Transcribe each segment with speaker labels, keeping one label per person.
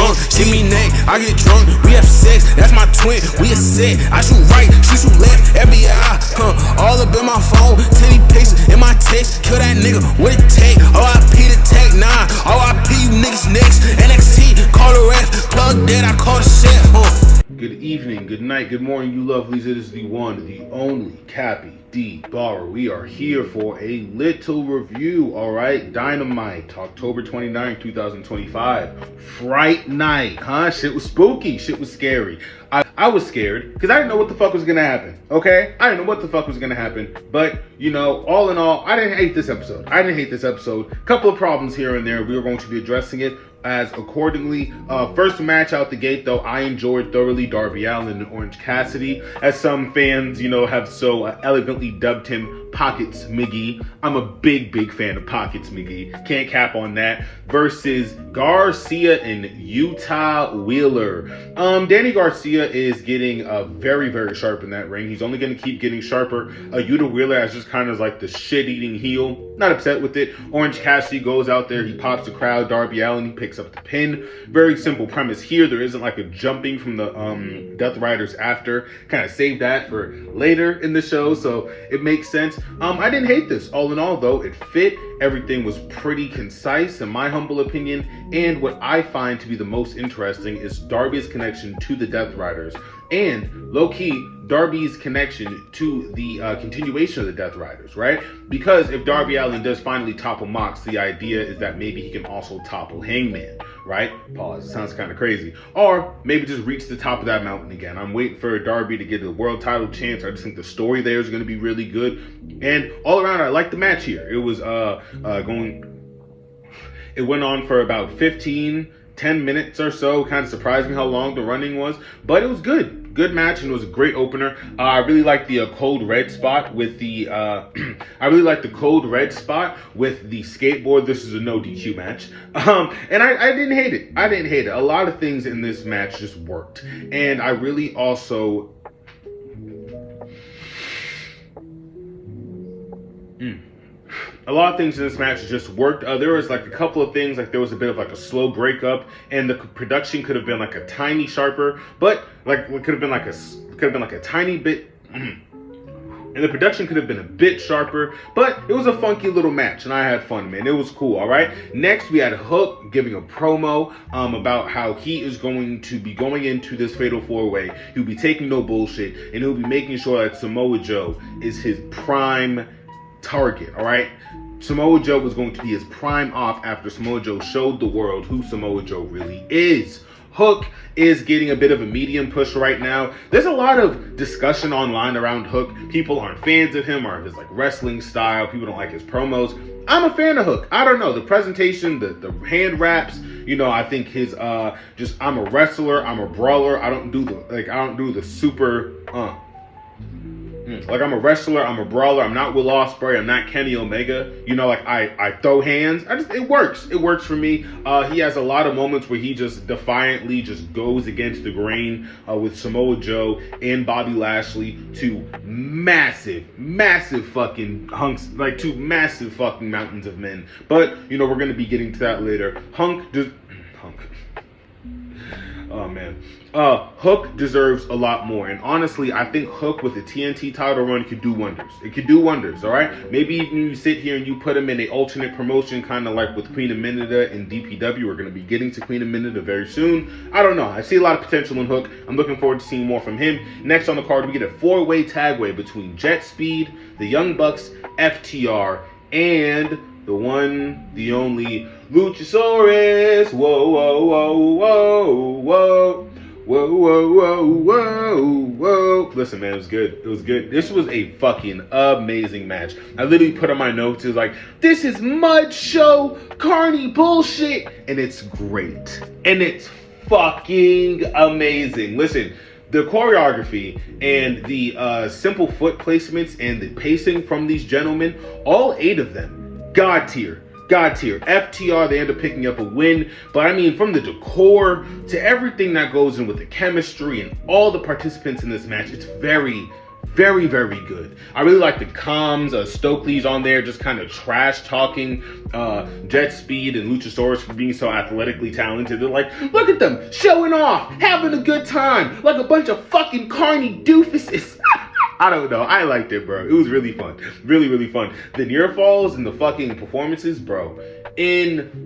Speaker 1: funk. Give me neck, I get drunk. We have sex, that's my twin. We a set. I shoot right, she shoot left. FBI, all up in my phone. Titty pics in my text. Kill that nigga, what it take? OIP the Tech 9. OIP you niggas next. NXT, call the ref. Plug dead, I call the shit,
Speaker 2: Good evening, good night, good morning, you lovelies. It is the one, the only Cappy D Barber. We are here for a little review, alright? Dynamite, October 29, 2025. Fright night, huh? Shit was spooky, shit was scary. I was scared because I didn't know what the fuck was gonna happen, okay? I didn't know what the fuck was gonna happen, but, you know, all in all, I didn't hate this episode. Couple of problems here and there. We are going to be addressing it as accordingly. First match out the gate, though, I enjoyed thoroughly Darby Allin and Orange Cassidy, as some fans, you know, have so elegantly dubbed him Pockets McGee. I'm a big fan of Pockets McGee. Can't cap on that. Versus Garcia and Utah Wheeler. Danny Garcia is getting very sharp in that ring. He's only going to keep getting sharper. Utah Wheeler as just kind of like the shit-eating heel. Not upset with it. Orange Cassidy goes out there. He pops the crowd. Darby Allin, he picks up the pin. Very simple premise here. There isn't like a jumping from the Death Riders after. Kind of save that for later in the show, so it makes sense. I didn't hate this. All in all, though, it fit. Everything was pretty concise, in my humble opinion. And what I find to be the most interesting is Darby's connection to the Death Riders. And, low-key, Darby's connection to the continuation of the Death Riders, right? Because if Darby Allin does finally topple Mox, the idea is that maybe he can also topple Hangman, right? Pause. It sounds kind of crazy. Or maybe just reach the top of that mountain again. I'm waiting for Darby to get a world title chance. I just think the story there is going to be really good. And all around, I like the match here. It was it went on for about 10 minutes or so. Kind of surprised me how long the running was, but it was good. Good match, and it was a great opener. I really like the cold red spot with the skateboard. This is a no DQ match. And I didn't hate it. A lot of things in this match just worked. And I really also a lot of things in this match just worked. There was like a couple of things, like there was a bit of like a slow breakup, and the production could have been like a tiny sharper, but like it could have been like a tiny bit, and the production could have been a bit sharper, but it was a funky little match, and I had fun, man. It was cool, all right? Next, we had Hook giving a promo about how he is going to be going into this Fatal 4-Way. He'll be taking no bullshit, and he'll be making sure that Samoa Joe is his prime target, all right? Samoa Joe was going to be his prime off after Samoa Joe showed the world who Samoa Joe really is. Hook is getting a bit of a medium push right now. There's a lot of discussion online around Hook. People aren't fans of him or of his like wrestling style. People don't like his promos. I'm a fan of Hook. I don't know, the presentation, the hand wraps, you know, I think his just I'm a wrestler, I'm a brawler. I don't do the super like I'm a wrestler, I'm a brawler, I'm not Will Ospreay, I'm not Kenny Omega. You know, like I throw hands. It works. It works for me. He has a lot of moments where he just defiantly just goes against the grain with Samoa Joe and Bobby Lashley, two massive fucking hunks, like two massive fucking mountains of men. But, you know, we're gonna be getting to that later. Hunk. Oh man. Hook deserves a lot more, and honestly, I think Hook with the TNT title run could do wonders. It could do wonders, all right? Maybe even you sit here and you put him in an alternate promotion, kind of like with Queen of Minida and DPW. We're going to be getting to Queen of Minida very soon. I don't know. I see a lot of potential in Hook. I'm looking forward to seeing more from him. Next on the card, we get a 4-way tag-way between Jet Speed, the Young Bucks, FTR, and the one, the only Luchasaurus. Whoa, whoa, whoa, whoa, whoa. Whoa, whoa, whoa, whoa, whoa. Listen, man, it was good. It was good. This was a fucking amazing match. I literally put on my notes, it was like, this is mud show carny bullshit. And it's great. And it's fucking amazing. Listen, the choreography and the simple foot placements and the pacing from these gentlemen, all 8 of them, God tier. FTR, they end up picking up a win. But I mean, from the decor to everything that goes in with the chemistry and all the participants in this match, it's very, very, very good. I really like the comms. Stokely's on there just kind of trash talking Jet Speed and Luchasaurus for being so athletically talented. They're like, look at them showing off, having a good time, like a bunch of fucking carny doofuses. I don't know. I liked it, bro. It was really fun. Really, really fun. The near falls and the fucking performances, bro,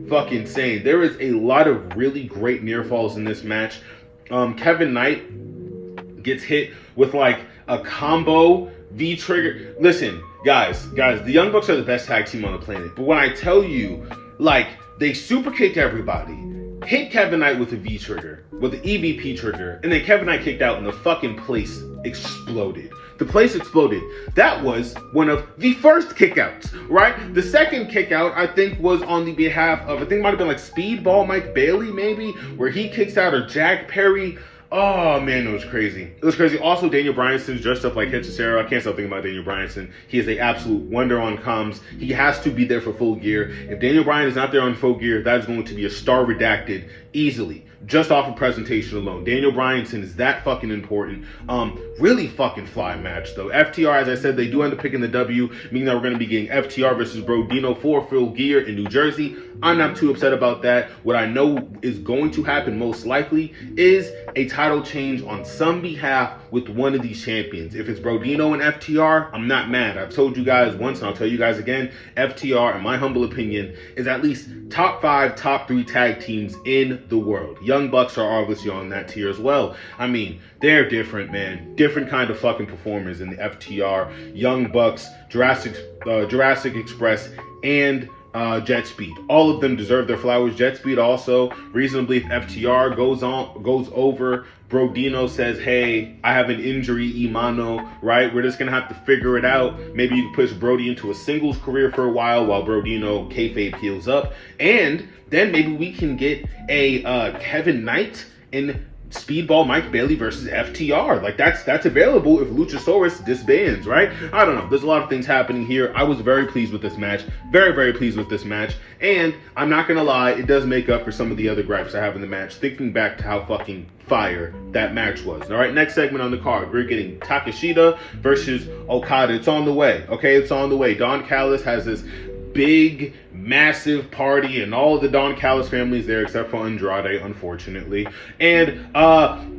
Speaker 2: fucking insane. There is a lot of really great near falls in this match. Kevin Knight gets hit with like a combo V-trigger. Listen, guys, the Young Bucks are the best tag team on the planet. But when I tell you, like, they super kicked everybody, hit Kevin Knight with a V-trigger, with the EVP trigger, and then Kevin Knight kicked out and the fucking place exploded. The place exploded. That was one of the first kickouts, right? The second kickout, I think, was on the behalf of, I think it might have been like Speedball Mike Bailey, maybe, where he kicks out, or Jack Perry. Oh man, it was crazy. It was crazy. Also, Daniel Bryanson's dressed up like Hechicero. I can't stop thinking about Daniel Bryanson. He is an absolute wonder on comms. He has to be there for full gear. If Daniel Bryan is not there on full gear, that is going to be a star redacted easily, just off of presentation alone. Daniel Bryanson is that fucking important. Really fucking fly match though. FTR, as I said, they do end up picking the W, meaning that we're going to be getting FTR versus Brodino for full gear in New Jersey. I'm not too upset about that. What I know is going to happen most likely is a title change on some behalf with one of these champions. If it's Brodino and FTR, I'm not mad. I've told you guys once and I'll tell you guys again, FTR, in my humble opinion, is at least top 5, top 3 tag teams in the world. Young Bucks are obviously on that tier as well. I mean, they're different, man. Different kind of fucking performers in the FTR, Young Bucks, Jurassic Express, and Jet Speed. All of them deserve their flowers. Jet Speed also, reasonably, if FTR goes over, Brodino says, hey, I have an injury, Imano, right? We're just going to have to figure it out. Maybe you can push Brody into a singles career for a while Brodino kayfabe heals up. And then maybe we can get a Kevin Knight and Speedball Mike Bailey versus FTR. Like, that's available if Luchasaurus disbands, right? I don't know. There's a lot of things happening here. I was very pleased with this match. Very, very pleased with this match. And I'm not going to lie, it does make up for some of the other gripes I have in the match, thinking back to how fucking fire that match was. All right, next segment on the card, we're getting Takeshita versus Okada. It's on the way, okay? It's on the way. Don Callis has this big, massive party, and all of the Don Callis families there except for Andrade, unfortunately. And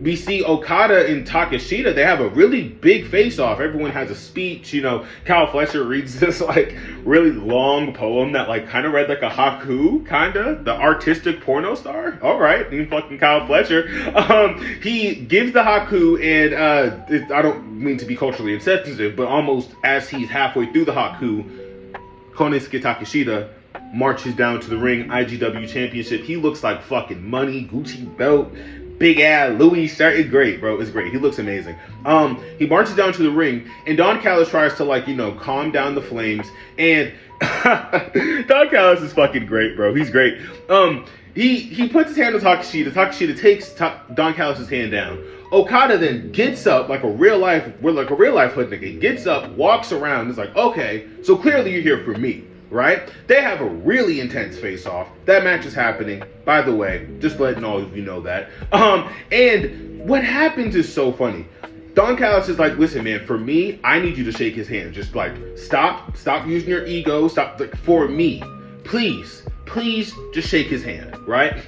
Speaker 2: we see Okada and Takeshita. They have a really big face-off. Everyone has a speech. You know, Kyle Fletcher reads this like really long poem that like kind of read like a haiku, kinda. The artistic porno star. All right, fucking Kyle Fletcher. He gives the haiku, and I don't mean to be culturally insensitive, but almost as he's halfway through the haiku, Konosuke Takeshita marches down to the ring, IGW Championship. He looks like fucking money, Gucci belt, big ass Louis shirt. It's great, bro. It's great. He looks amazing. He marches down to the ring, and Don Callis tries to, like, you know, calm down the flames. And Don Callis is fucking great, bro. He's great. He puts his hand on Takeshita. Takeshita takes Don Callis' hand down. Okada then gets up like a real life hood nigga. Gets up, walks around, is like, okay, so clearly you're here for me, right? They have a really intense face-off. That match is happening, by the way, just letting all of you know that. And what happens is so funny. Don Callis is like, listen, man, for me, I need you to shake his hand. Just like, stop using your ego. Stop, like, for me, please, just shake his hand, right?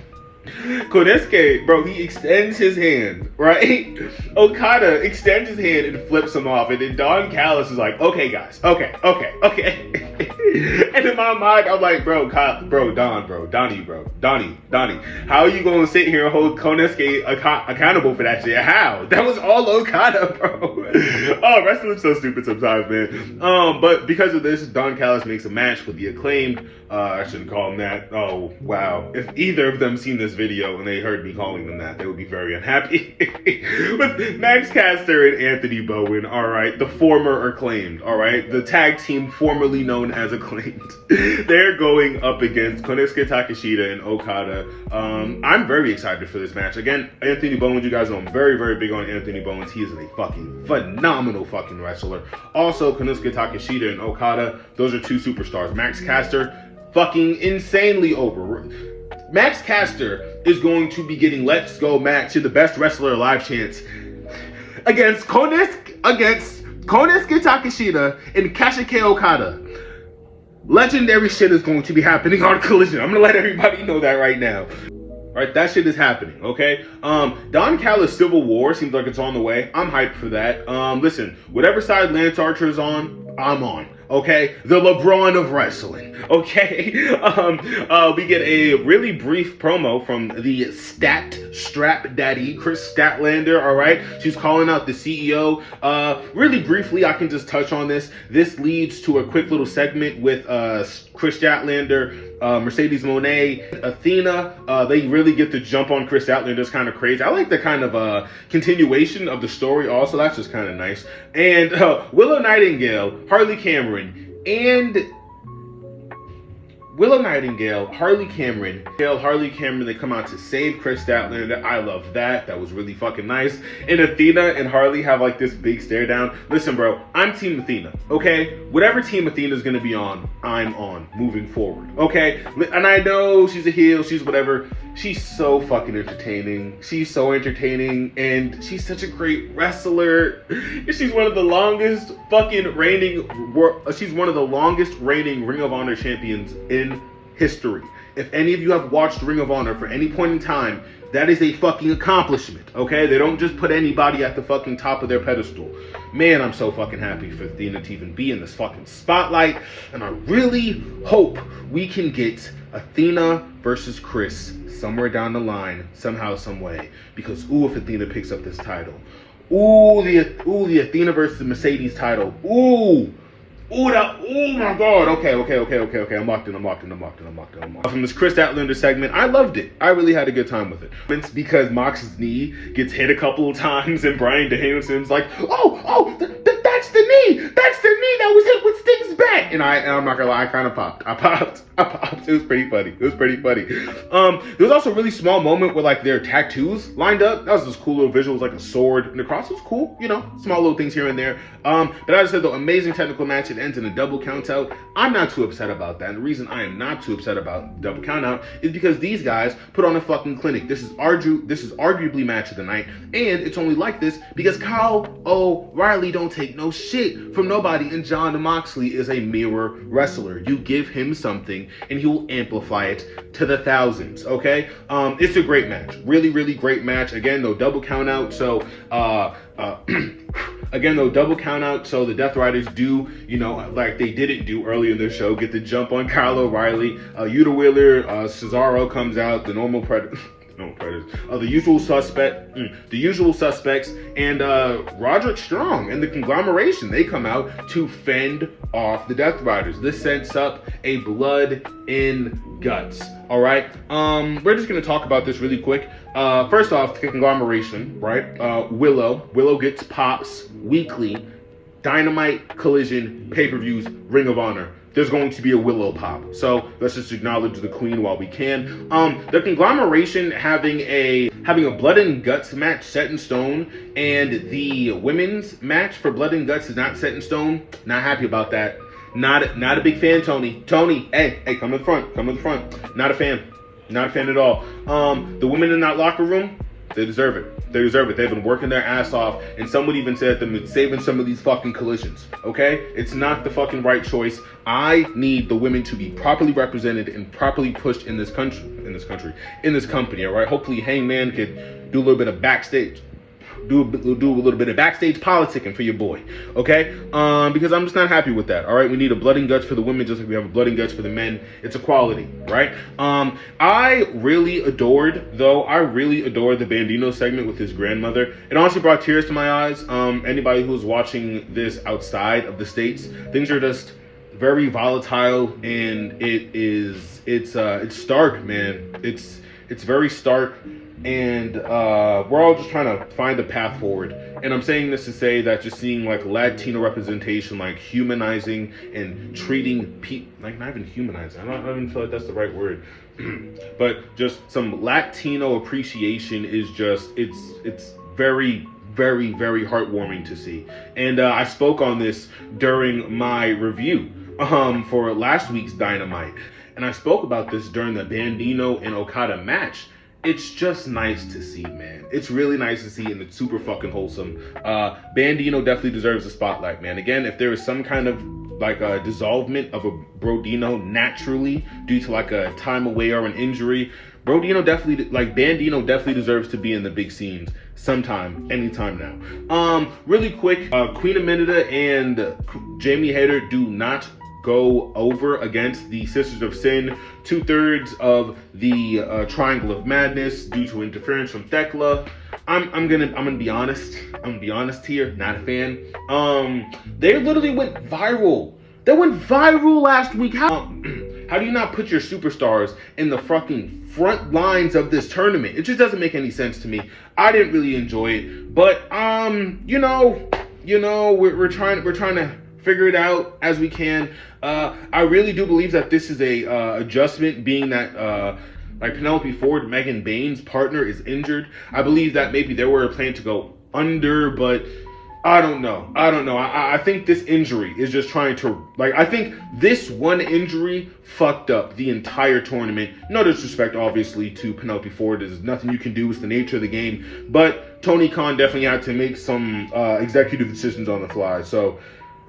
Speaker 2: Konosuke, bro, he extends his hand, right? Okada extends his hand and flips him off, and then Don Callis is like, okay, guys, okay. And in my mind, I'm like, Donnie, how are you gonna sit here and hold Konosuke accountable for that shit? How? That was all Okada, bro. Oh, wrestling's so stupid sometimes, man. But because of this, Don Callis makes a match with the Acclaimed. I shouldn't call them that. Oh, wow. If either of them seen this video and they heard me calling them that, they would be very unhappy. With Max Caster and Anthony Bowen, all right, the former Acclaimed, all right, the tag team formerly known as Acclaimed. They're going up against Konosuke Takeshita and Okada. I'm very excited for this match. Again, Anthony Bowens, you guys know I'm very, very big on Anthony Bowens. He is a fucking phenomenal fucking wrestler. Also, Konosuke Takeshita and Okada, those are two superstars. Max Caster, fucking insanely over. Max Caster is going to be getting Let's Go Max to the best wrestler alive chance against Konosuke Takeshita and Kashike Okada. Legendary shit is going to be happening on Collision. I'm gonna let everybody know that right now. Alright, that shit is happening, okay? Don Callis' Civil War seems like it's on the way. I'm hyped for that. Listen, whatever side Lance Archer is on, I'm on. Okay, the LeBron of wrestling. Okay, we get a really brief promo from the Stat Strap Daddy, Chris Statlander. All right, she's calling out the CEO. Really briefly, I can just touch on this. This leads to a quick little segment with Chris Statlander, Mercedes Moné, Athena. They really get the jump on Chris Statlander. It's kind of crazy. I like the kind of continuation of the story. Also, that's just kind of nice. And Willow Nightingale, Harley Cameron, and Harley Cameron, they come out to save Chris Statlander. I love that. That was really fucking nice. And Athena and Harley have like this big stare down. Listen, bro, I'm Team Athena, okay? Whatever team Athena's gonna be on, I'm on moving forward, okay? And I know she's a heel, she's whatever. She's so fucking entertaining. She's so entertaining, and she's such a great wrestler. She's one of the longest reigning Ring of Honor champions in history. If any of you have watched Ring of Honor for any point in time, that is a fucking accomplishment, okay? They don't just put anybody at the fucking top of their pedestal. Man, I'm so fucking happy for Athena to even be in this fucking spotlight, and I really hope we can get Athena versus Chris somewhere down the line, somehow, some way. Because if Athena picks up this title, the Athena versus Mercedes title, oh my god, okay, I'm locked in. From this Chris Statlander segment, I loved it. I really had a good time with it. It's because Mox's knee gets hit a couple of times, and Bryan Danielson's like, that's the knee that was hit with Sting's bat. And I'm not gonna lie, I kind of popped. I popped. It was pretty funny. There was also a really small moment where like their tattoos lined up. That was this cool little visual. It was like a sword and the cross. It was cool, small little things here and there. But as I said, though, amazing technical match. It ends in a double count out. I'm not too upset about that. And the reason I am not too upset about double count out is because these guys put on a fucking clinic. This is arguably match of the night, and it's only like this because Kyle O'Reilly don't take no shit from nobody, and Jon Moxley is a mirror wrestler. You give him something and he will amplify it to the thousands, okay? It's a great match. Really, really great match. Again, though, double count out, so the Death Riders do, like they didn't do earlier in the show, get the jump on Kyle O'Reilly. Yuta Wheeler, Cesaro comes out, the normal Predators, the usual suspects, and Roderick Strong and the Conglomeration, they come out to fend off the Death Riders. This sets up a blood in guts. All right, we're just gonna talk about this really quick. First off, the Conglomeration, right? Willow gets pops weekly. Dynamite, Collision, pay-per-views, Ring of Honor. There's going to be a Willow pop. So let's just acknowledge the queen while we can. The Conglomeration having a Blood and Guts match set in stone, and the women's match for Blood and Guts is not set in stone. Not happy about that. Not a big fan, Tony. Tony, hey, come to the front. Not a fan at all. The women in that locker room, they deserve it. They've been working their ass off, and some would even say that they've been saving some of these fucking collisions, okay? It's not the fucking right choice. I need the women to be properly represented and properly pushed in this company, all right? Hopefully Hangman could do a little bit of backstage. Do a little bit of backstage politicking for your boy, okay? Because I'm just not happy with that, all right? We need a Blood and Guts for the women just like we have a Blood and Guts for the men. It's equality, right? I really adored the Bandino segment with his grandmother. It honestly brought tears to my eyes. Anybody who's watching this outside of the States, things are just very volatile, and it's stark, man. It's very stark. And we're all just trying to find a path forward. And I'm saying this to say that just seeing like Latino representation, like humanizing and treating people, like not even humanizing, I don't even feel like that's the right word, but just some Latino appreciation is just, it's very, very, very heartwarming to see. And I spoke on this during my review for last week's Dynamite. And I spoke about this during the Bandino and Okada match. it's just nice to see, man. It's really nice to see, and it's super fucking wholesome. Bandino definitely deserves a spotlight, man. Again, if there is some kind of like a dissolvement of a Brodino naturally due to like a time away or an injury, Bandino definitely deserves to be in the big scenes sometime, anytime now. Really quick, Queen Aminata and Jamie Hayter do not go over against the Sisters of Sin, 2/3 of the Triangle of Madness due to interference from Thekla. I'm gonna be honest. I'm gonna be honest here. Not a fan. They literally went viral. They went viral last week. How do you not put your superstars in the fucking front lines of this tournament? It just doesn't make any sense to me. I didn't really enjoy it, but we're trying to figure it out as we can. I really do believe that this is a adjustment, being that like Penelope Ford, Megan Bain's partner, is injured. I believe that maybe they were planning to go under, but I don't know. I think this injury is just trying to, I think this one injury fucked up the entire tournament. No disrespect, obviously, to Penelope Ford. There's nothing you can do. It's the nature of the game. But Tony Khan definitely had to make some executive decisions on the fly. So,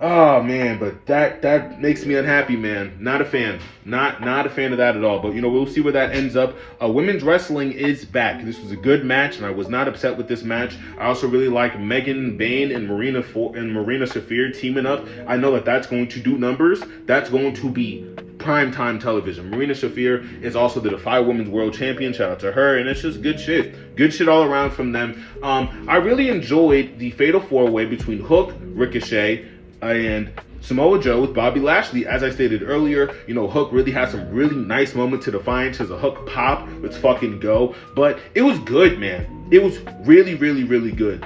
Speaker 2: oh man, but that makes me unhappy, man. Not a fan. Not a fan of that at all. But we'll see where that ends up. Women's wrestling is back. This was a good match, and I was not upset with this match. I also really like Megan Bain and Marina Shafir teaming up. I know that that's going to do numbers. That's going to be primetime television. Marina Shafir is also the Defy Women's World Champion. Shout out to her, and it's just good shit. Good shit all around from them. I really enjoyed the Fatal 4-Way between Hook, Ricochet, and Samoa Joe with Bobby Lashley. As I stated earlier, Hook really had some really nice moments to Defiance as a Hook pop. Let's fucking go. But it was good, man. It was really, really, really good.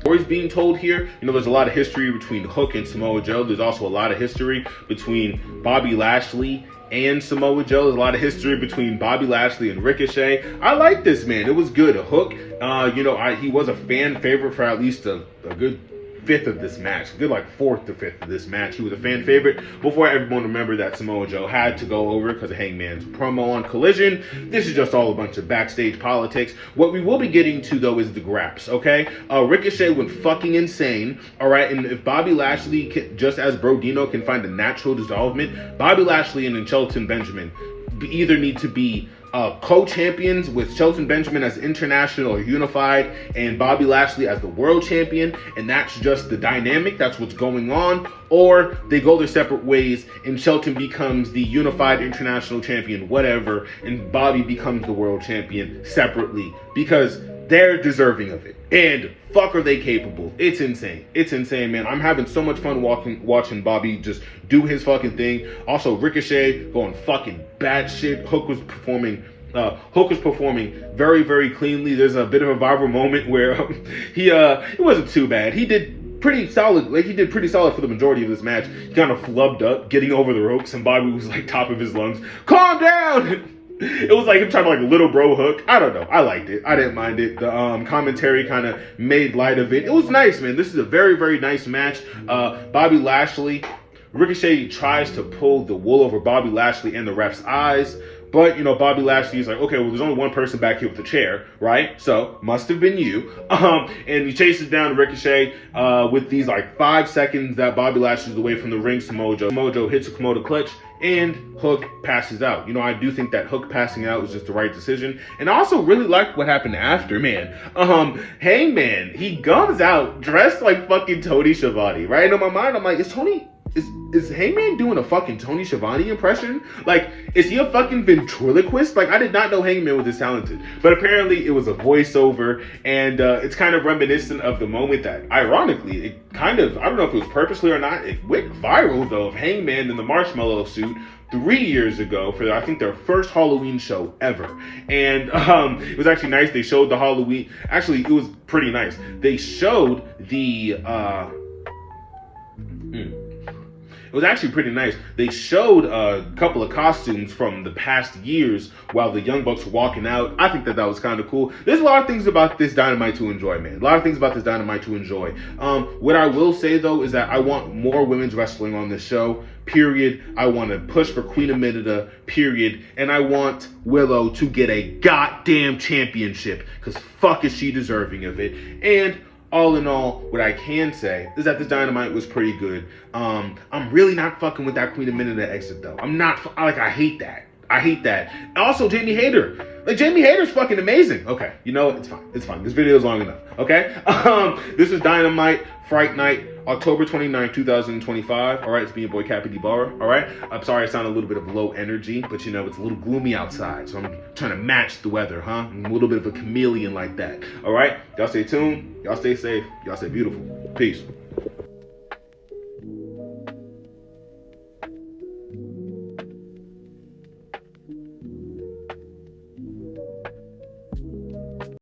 Speaker 2: Stories being told here. There's a lot of history between Hook and Samoa Joe. There's also a lot of history between Bobby Lashley and Samoa Joe. There's a lot of history between Bobby Lashley and Ricochet. I like this, man. It was good. Hook, he was a fan favorite for at least a good fifth of this match, good fourth to fifth of this match. He was a fan favorite before everyone remembered that Samoa Joe had to go over because of Hangman's promo on Collision. This is just all a bunch of backstage politics. What we will be getting to, though, is the graps, okay? Ricochet went fucking insane, all right? And if Bobby Lashley, just as Brodino, can find a natural dissolvement, Bobby Lashley and Shelton Benjamin either need to be co-champions, with Shelton Benjamin as international or unified and Bobby Lashley as the world champion, and that's just the dynamic, that's what's going on, or they go their separate ways and Shelton becomes the unified international champion, whatever, and Bobby becomes the world champion separately, because they're deserving of it. And fuck, are they capable. It's insane. It's insane, man. I'm having so much fun watching Bobby just do his fucking thing. Also, Ricochet going fucking bad shit. Hook was performing very, very cleanly. There's a bit of a viral moment where it wasn't too bad. He did pretty solid. He did pretty solid for the majority of this match. He kind of flubbed up, getting over the ropes, and Bobby was top of his lungs. Calm down! It was like him trying to little bro Hook. I don't know. I liked it. I didn't mind it. The commentary kind of made light of it. It was nice, man. This is a very, very nice match. Bobby Lashley, Ricochet tries to pull the wool over Bobby Lashley and the ref's eyes. But, Bobby Lashley is like, okay, well, there's only one person back here with the chair, right? So, must have been you. And he chases down Ricochet with these 5 seconds that Bobby Lashley is away from the ring. Samoa Joe hits a Komodo clutch, and Hook passes out. I do think that Hook passing out was just the right decision. And I also really liked what happened after, man. Hangman, he comes out dressed like fucking Tony Schiavone, right? In my mind, I'm like, is Hangman doing a fucking Tony Schiavone impression? Is he a fucking ventriloquist? I did not know Hangman was this talented. But apparently it was a voiceover, and it's kind of reminiscent of the moment that, ironically, it kind of, I don't know if it was purposely or not, it went viral, though, of Hangman in the marshmallow suit 3 years ago for, I think, their first Halloween show ever. And it was actually nice. They showed the Halloween. Actually, it was pretty nice. They showed the... was actually pretty nice. They showed a couple of costumes from the past years while the Young Bucks were walking out. I think that was kind of cool. There's a lot of things about this Dynamite to enjoy, man. A lot of things about this Dynamite to enjoy. What I will say, though, is that I want more women's wrestling on this show, period. I want to push for Queen Aminata, period. And I want Willow to get a goddamn championship, because fuck is she deserving of it. And all in all, what I can say is that this Dynamite was pretty good. I'm really not fucking with that Queen Aminata exit, though. I'm not, like, I hate that. I hate that. Also, Jamie Hayter. Like, Jamie Hayter's fucking amazing. Okay, you know what? It's fine. It's fine. This video is long enough, okay? This is Dynamite, Fright Night, October 29, 2025. All right, it's me, your boy, Cappy D. Barra. All right? I'm sorry I sound a little bit of low energy, but, you know, it's a little gloomy outside, so I'm trying to match the weather, huh? I'm a little bit of a chameleon like that. All right? Y'all stay tuned. Y'all stay safe. Y'all stay beautiful. Peace.